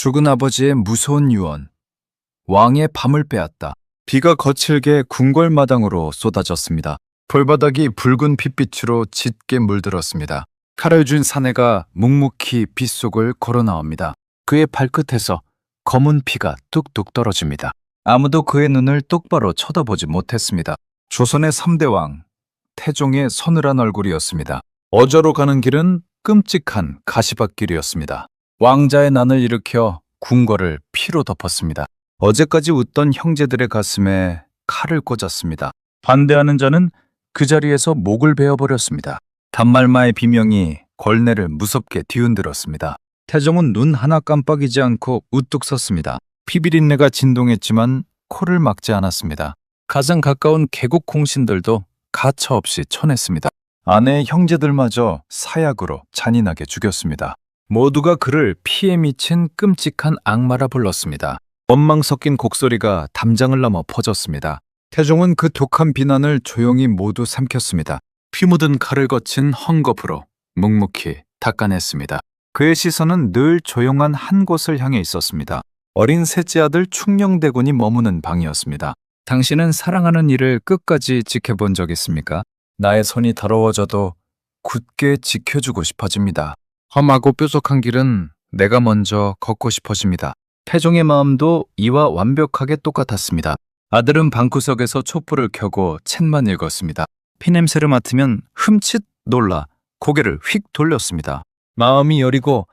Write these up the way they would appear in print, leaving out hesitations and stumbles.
죽은 아버지의 무서운 유언, 왕의 밤을 빼앗다. 비가 거칠게 궁궐마당으로 쏟아졌습니다. 돌바닥이 붉은 핏빛으로 짙게 물들었습니다. 칼을 쥔 사내가 묵묵히 빗속을 걸어 나옵니다. 그의 발끝에서 검은 피가 뚝뚝 떨어집니다. 아무도 그의 눈을 똑바로 쳐다보지 못했습니다. 조선의 3대 왕, 태종의 서늘한 얼굴이었습니다. 어저로 가는 길은 끔찍한 가시밭길이었습니다. 왕자의 난을 일으켜 궁궐을 피로 덮었습니다. 어제까지 웃던 형제들의 가슴에 칼을 꽂았습니다. 반대하는 자는 그 자리에서 목을 베어버렸습니다. 단말마의 비명이 걸내를 무섭게 뒤흔들었습니다. 태종은 눈 하나 깜빡이지 않고 우뚝 섰습니다. 피비린내가 진동했지만 코를 막지 않았습니다. 가장 가까운 개국 공신들도 가차없이 쳐냈습니다. 아내의 형제들마저 사약으로 잔인하게 죽였습니다. 모두가 그를 피에 미친 끔찍한 악마라 불렀습니다. 원망 섞인 곡소리가 담장을 넘어 퍼졌습니다. 태종은 그 독한 비난을 조용히 모두 삼켰습니다. 피 묻은 칼을 거친 헝겊으로 묵묵히 닦아냈습니다. 그의 시선은 늘 조용한 한 곳을 향해 있었습니다. 어린 셋째 아들 충녕대군이 머무는 방이었습니다. 당신은 사랑하는 이를 끝까지 지켜본 적 있습니까? 나의 손이 더러워져도 굳게 지켜주고 싶어집니다. 험하고 뾰족한 길은 내가 먼저 걷고 싶어집니다. 태종의 마음도 이와 완벽하게 똑같았습니다. 아들은 방구석에서 촛불을 켜고 책만 읽었습니다. 피냄새를 맡으면 흠칫 놀라 고개를 휙 돌렸습니다. 마음이 여리고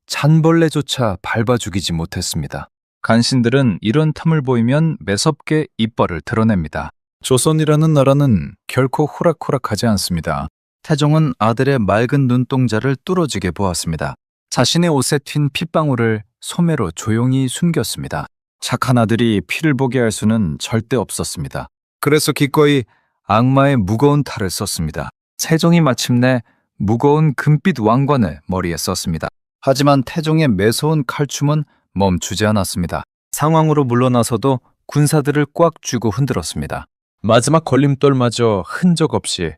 잔벌레조차 밟아 죽이지 못했습니다. 간신들은 이런 틈을 보이면 매섭게 이빨을 드러냅니다. 조선이라는 나라는 결코 호락호락하지 않습니다. 태종은 아들의 맑은 눈동자를 뚫어지게 보았습니다. 자신의 옷에 튄 핏방울을 소매로 조용히 숨겼습니다. 착한 아들이 피를 보게 할 수는 절대 없었습니다. 그래서 기꺼이 악마의 무거운 탈을 썼습니다. 세종이 마침내 무거운 금빛 왕관을 머리에 썼습니다. 하지만 태종의 매서운 칼춤은 멈추지 않았습니다. 상황으로 물러나서도 군사들을 꽉 쥐고 흔들었습니다. 마지막 걸림돌마저 흔적 없이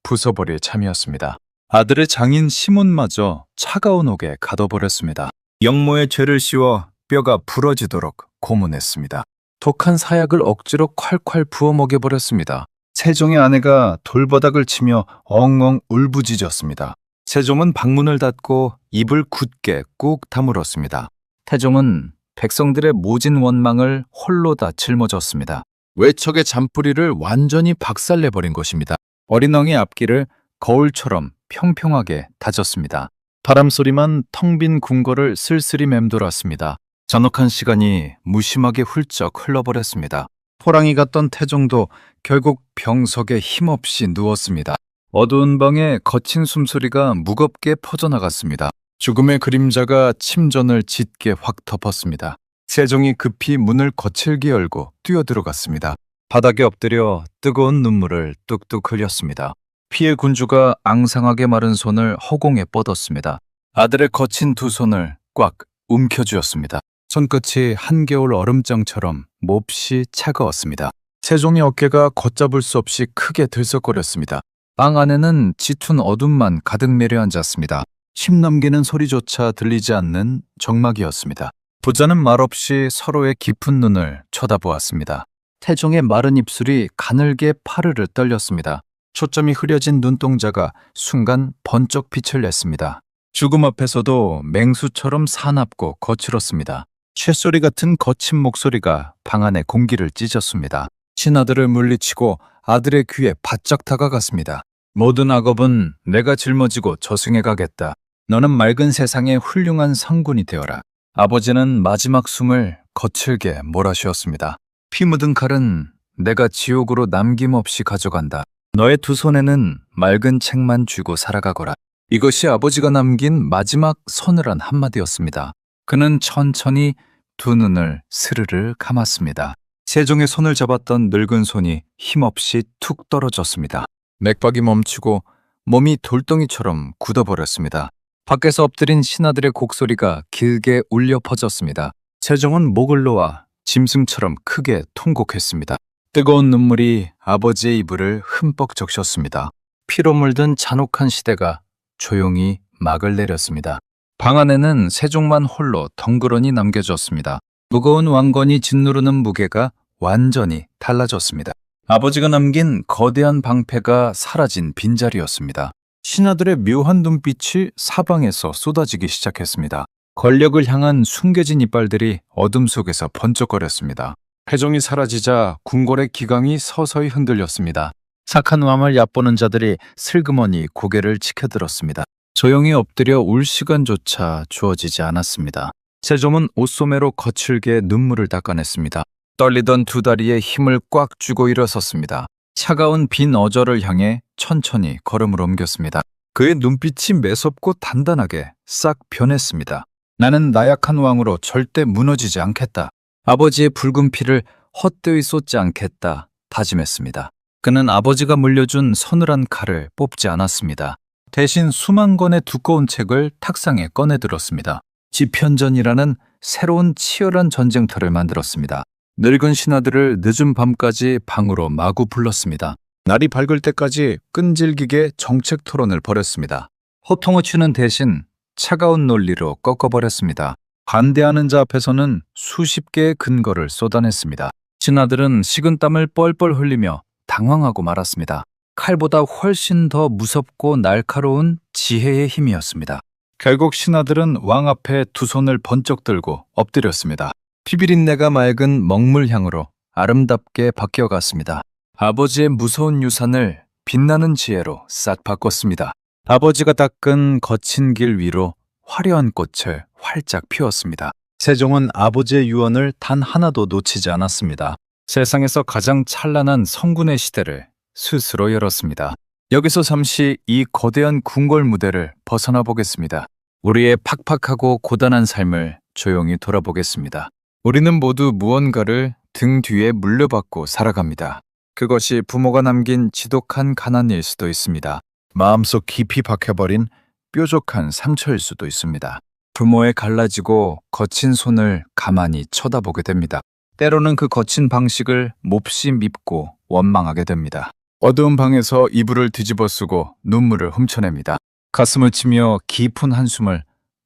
부숴버릴 참이었습니다. 아들의 장인 시몬마저 차가운 옥에 가둬버렸습니다. 영모의 죄를 씌워 뼈가 부러지도록 고문했습니다. 독한 사약을 억지로 콸콸 부어 먹여버렸습니다. 세종의 아내가 돌바닥을 치며 엉엉 울부짖었습니다. 세종은 방문을 닫고 입을 굳게 꾹 다물었습니다. 태종은 백성들의 모진 원망을 홀로 다 짊어졌습니다. 외척의 잔뿌리를 완전히 박살내버린 것입니다. 어린 왕의 앞길을 거울처럼 평평하게 다졌습니다. 바람소리만 텅 빈 궁궐을 쓸쓸히 맴돌았습니다. 전혹한 시간이 무심하게 훌쩍 흘러버렸습니다. 호랑이 같던 태종도 결국 병석에 힘없이 누웠습니다. 어두운 방에 거친 숨소리가 무겁게 퍼져나갔습니다. 죽음의 그림자가 침전을 짙게 확 덮었습니다. 세종이 급히 문을 거칠게 열고 뛰어들어갔습니다. 바닥에 엎드려 뜨거운 눈물을 뚝뚝 흘렸습니다. 피해 군주가 앙상하게 마른 손을 허공에 뻗었습니다. 아들의 거친 두 손을 꽉 움켜쥐었습니다. 손끝이 한겨울 얼음장처럼 몹시 차가웠습니다. 세종의 어깨가 걷잡을 수 없이 크게 들썩거렸습니다. 방 안에는 짙은 어둠만 가득 내려앉았습니다. 침 넘기는 소리조차 들리지 않는 적막이었습니다. 부자는 말없이 서로의 깊은 눈을 쳐다보았습니다. 태종의 마른 입술이 가늘게 파르르 떨렸습니다. 초점이 흐려진 눈동자가 순간 번쩍 빛을 냈습니다. 죽음 앞에서도 맹수처럼 사납고 거칠었습니다. 쇳소리 같은 거친 목소리가 방 안의 공기를 찢었습니다. 친아들을 물리치고 아들의 귀에 바짝 다가갔습니다. 모든 악업은 내가 짊어지고 저승에 가겠다. 너는 맑은 세상의 훌륭한 성군이 되어라. 아버지는 마지막 숨을 거칠게 몰아쉬었습니다. 피 묻은 칼은 내가 지옥으로 남김없이 가져간다. 너의 두 손에는 맑은 책만 쥐고 살아가거라. 이것이 아버지가 남긴 마지막 서늘한 한마디였습니다. 그는 천천히 두 눈을 스르르 감았습니다. 세종의 손을 잡았던 늙은 손이 힘없이 툭 떨어졌습니다. 맥박이 멈추고 몸이 돌덩이처럼 굳어버렸습니다. 밖에서 엎드린 신하들의 곡소리가 길게 울려 퍼졌습니다. 세종은 목을 놓아 짐승처럼 크게 통곡했습니다. 뜨거운 눈물이 아버지의 이불을 흠뻑 적셨습니다. 피로 물든 잔혹한 시대가 조용히 막을 내렸습니다. 방 안에는 세종만 홀로 덩그러니 남겨졌습니다. 무거운 왕건이 짓누르는 무게가 완전히 달라졌습니다. 아버지가 남긴 거대한 방패가 사라진 빈자리였습니다. 신하들의 묘한 눈빛이 사방에서 쏟아지기 시작했습니다. 권력을 향한 숨겨진 이빨들이 어둠 속에서 번쩍거렸습니다. 태종이 사라지자 궁궐의 기강이 서서히 흔들렸습니다. 착한 왕을 얕보는 자들이 슬그머니 고개를 치켜들었습니다. 조용히 엎드려 울 시간조차 주어지지 않았습니다. 세종은 옷소매로 거칠게 눈물을 닦아냈습니다. 떨리던 두 다리에 힘을 꽉 쥐고 일어섰습니다. 차가운 빈 어절을 향해 천천히 걸음을 옮겼습니다. 그의 눈빛이 매섭고 단단하게 싹 변했습니다. 나는 나약한 왕으로 절대 무너지지 않겠다. 아버지의 붉은 피를 헛되이 쏟지 않겠다 다짐했습니다. 그는 아버지가 물려준 서늘한 칼을 뽑지 않았습니다. 대신 수만 권의 두꺼운 책을 탁상에 꺼내들었습니다. 지편전이라는 새로운 치열한 전쟁터를 만들었습니다. 늙은 신하들을 늦은 밤까지 방으로 마구 불렀습니다. 날이 밝을 때까지 끈질기게 정책 토론을 벌였습니다. 호통을 치는 대신 차가운 논리로 꺾어버렸습니다. 반대하는 자 앞에서는 수십 개의 근거를 쏟아냈습니다. 신하들은 식은땀을 뻘뻘 흘리며 당황하고 말았습니다. 칼보다 훨씬 더 무섭고 날카로운 지혜의 힘이었습니다. 결국 신하들은 왕 앞에 두 손을 번쩍 들고 엎드렸습니다. 피비린내가 맑은 먹물향으로 아름답게 바뀌어갔습니다. 아버지의 무서운 유산을 빛나는 지혜로 싹 바꿨습니다. 아버지가 닦은 거친 길 위로 화려한 꽃을 활짝 피웠습니다. 세종은 아버지의 유언을 단 하나도 놓치지 않았습니다. 세상에서 가장 찬란한 성군의 시대를 스스로 열었습니다. 여기서 잠시 이 거대한 궁궐 무대를 벗어나 보겠습니다. 우리의 팍팍하고 고단한 삶을 조용히 돌아보겠습니다. 우리는 모두 무언가를 등 뒤에 물려받고 살아갑니다. 그것이 부모가 남긴 지독한 가난일 수도 있습니다. 마음속 깊이 박혀버린 뾰족한 상처일 수도 있습니다. 부모의 갈라지고 거친 손을 가만히 쳐다보게 됩니다. 때로는 그 거친 방식을 몹시 밉고 원망하게 됩니다. 어두운 방에서 이불을 뒤집어 쓰고 눈물을 훔쳐냅니다. 가슴을 치며 깊은 한숨을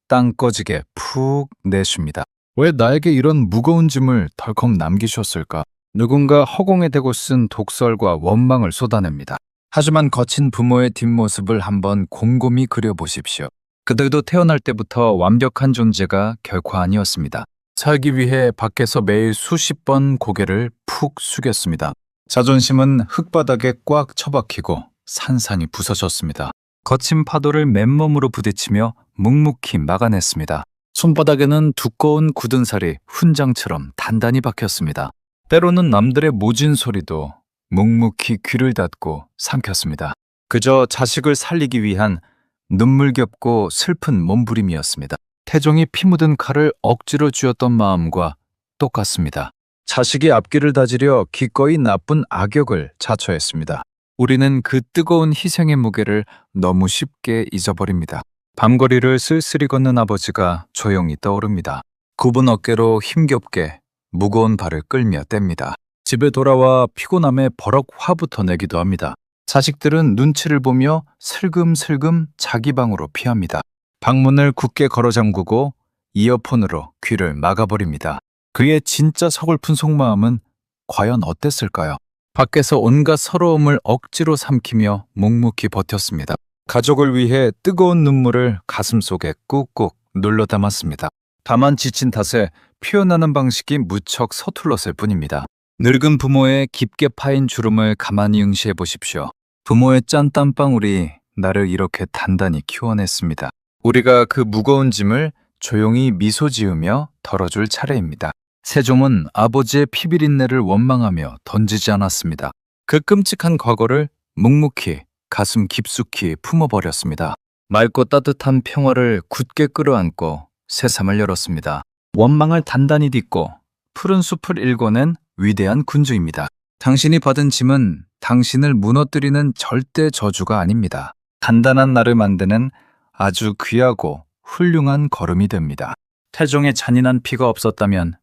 땅 꺼지게 푹 내쉽니다. 왜 나에게 이런 무거운 짐을 덜컥 남기셨을까? 누군가 허공에 대고 쓴 독설과 원망을 쏟아냅니다. 하지만 거친 부모의 뒷모습을 한번 곰곰이 그려보십시오. 그들도 태어날 때부터 완벽한 존재가 결코 아니었습니다. 살기 위해 밖에서 매일 수십 번 고개를 푹 숙였습니다. 자존심은 흙바닥에 꽉 처박히고 산산이 부서졌습니다. 거친 파도를 맨몸으로 부딪히며 묵묵히 막아냈습니다. 손바닥에는 두꺼운 굳은 살이 훈장처럼 단단히 박혔습니다. 때로는 남들의 모진 소리도 묵묵히 귀를 닫고 삼켰습니다. 그저 자식을 살리기 위한 눈물겹고 슬픈 몸부림이었습니다. 태종이 피 묻은 칼을 억지로 쥐었던 마음과 똑같습니다. 자식이 앞길을 다지려 기꺼이 나쁜 악역을 자처했습니다. 우리는 그 뜨거운 희생의 무게를 너무 쉽게 잊어버립니다. 밤거리를 쓸쓸히 걷는 아버지가 조용히 떠오릅니다. 굽은 어깨로 힘겹게 무거운 발을 끌며 뗍니다. 집에 돌아와 피곤함에 버럭 화부터 내기도 합니다. 자식들은 눈치를 보며 슬금슬금 자기 방으로 피합니다. 방문을 굳게 걸어 잠그고 이어폰으로 귀를 막아버립니다. 그의 진짜 서글픈 속마음은 과연 어땠을까요? 밖에서 온갖 서러움을 억지로 삼키며 묵묵히 버텼습니다. 가족을 위해 뜨거운 눈물을 가슴속에 꾹꾹 눌러 담았습니다. 다만 지친 탓에 표현하는 방식이 무척 서툴렀을 뿐입니다. 늙은 부모의 깊게 파인 주름을 가만히 응시해 보십시오. 부모의 짠 땀방울이 나를 이렇게 단단히 키워냈습니다. 우리가 그 무거운 짐을 조용히 미소 지으며 덜어줄 차례입니다. 세종은 아버지의 피비린내를 원망하며 던지지 않았습니다. 그 끔찍한 과거를 묵묵히 가슴 깊숙이 품어버렸습니다. 맑고 따뜻한 평화를 굳게 끌어안고 새삼을 열었습니다. 원망을 단단히 딛고 푸른 숲을 일궈낸 위대한 군주입니다. 당신이 받은 짐은 당신을 무너뜨리는 절대 저주가 아닙니다. 단단한 나를 만드는 아주 귀하고 훌륭한 걸음이 됩니다. 태종의 잔인한 피가 없었다면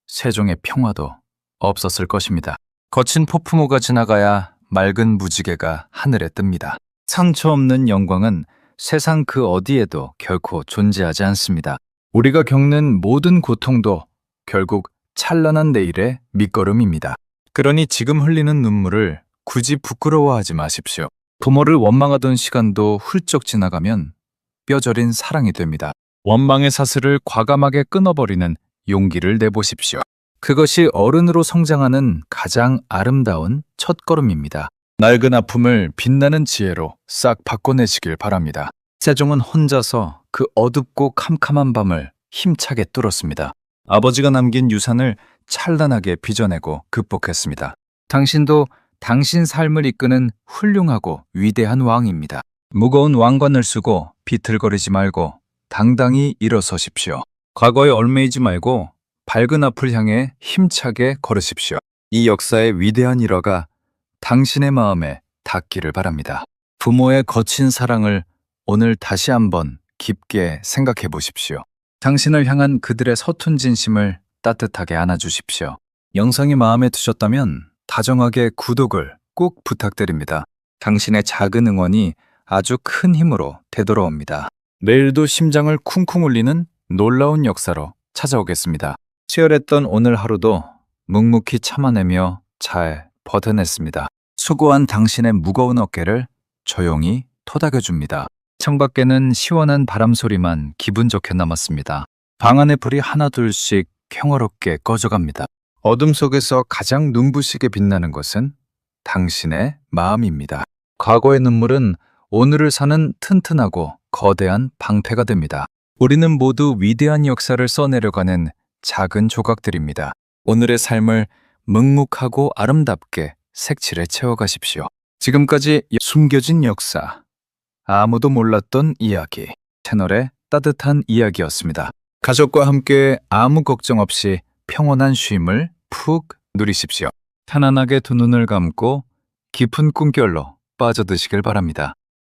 세종의 평화도 없었을 것입니다. 거친 폭풍우가 지나가야 맑은 무지개가 하늘에 뜹니다. 상처 없는 영광은 세상 그 어디에도 결코 존재하지 않습니다. 우리가 겪는 모든 고통도 결국 찬란한 내일의 밑거름입니다. 그러니 지금 흘리는 눈물을 굳이 부끄러워하지 마십시오. 부모를 원망하던 시간도 훌쩍 지나가면 뼈저린 사랑이 됩니다. 원망의 사슬을 과감하게 끊어버리는 용기를 내보십시오. 그것이 어른으로 성장하는 가장 아름다운 첫걸음입니다. 낡은 아픔을 빛나는 지혜로 싹 바꿔내시길 바랍니다. 세종은 혼자서 그 어둡고 캄캄한 밤을 힘차게 뚫었습니다. 아버지가 남긴 유산을 찬란하게 빚어내고 극복했습니다. 당신도 당신 삶을 이끄는 훌륭하고 위대한 왕입니다. 무거운 왕관을 쓰고 비틀거리지 말고 당당히 일어서십시오. 과거에 얽매이지 말고 밝은 앞을 향해 힘차게 걸으십시오. 이 역사의 위대한 일화가 당신의 마음에 닿기를 바랍니다. 부모의 거친 사랑을 오늘 다시 한번 깊게 생각해 보십시오. 당신을 향한 그들의 서툰 진심을 따뜻하게 안아주십시오. 영상이 마음에 드셨다면 다정하게 구독을 꼭 부탁드립니다. 당신의 작은 응원이 아주 큰 힘으로 되돌아옵니다. 내일도 심장을 쿵쿵 울리는 놀라운 역사로 찾아오겠습니다. 치열했던 오늘 하루도 묵묵히 참아내며 잘 버텨냈습니다. 수고한 당신의 무거운 어깨를 조용히 토닥여줍니다. 창밖에는 시원한 바람 소리만 기분 좋게 남았습니다. 방 안의 불이 하나둘씩 평화롭게 꺼져갑니다. 어둠 속에서 가장 눈부시게 빛나는 것은 당신의 마음입니다. 과거의 눈물은 오늘을 사는 튼튼하고 거대한 방패가 됩니다. 우리는 모두 위대한 역사를 써내려가는 작은 조각들입니다. 오늘의 삶을 묵묵하고 아름답게 색칠해 채워가십시오. 지금까지 숨겨진 역사, 아무도 몰랐던 이야기, 채널의 따뜻한 이야기였습니다. 가족과 함께 아무 걱정 없이 평온한 쉼을 푹 누리십시오. 편안하게 두 눈을 감고 깊은 꿈결로 빠져드시길 바랍니다.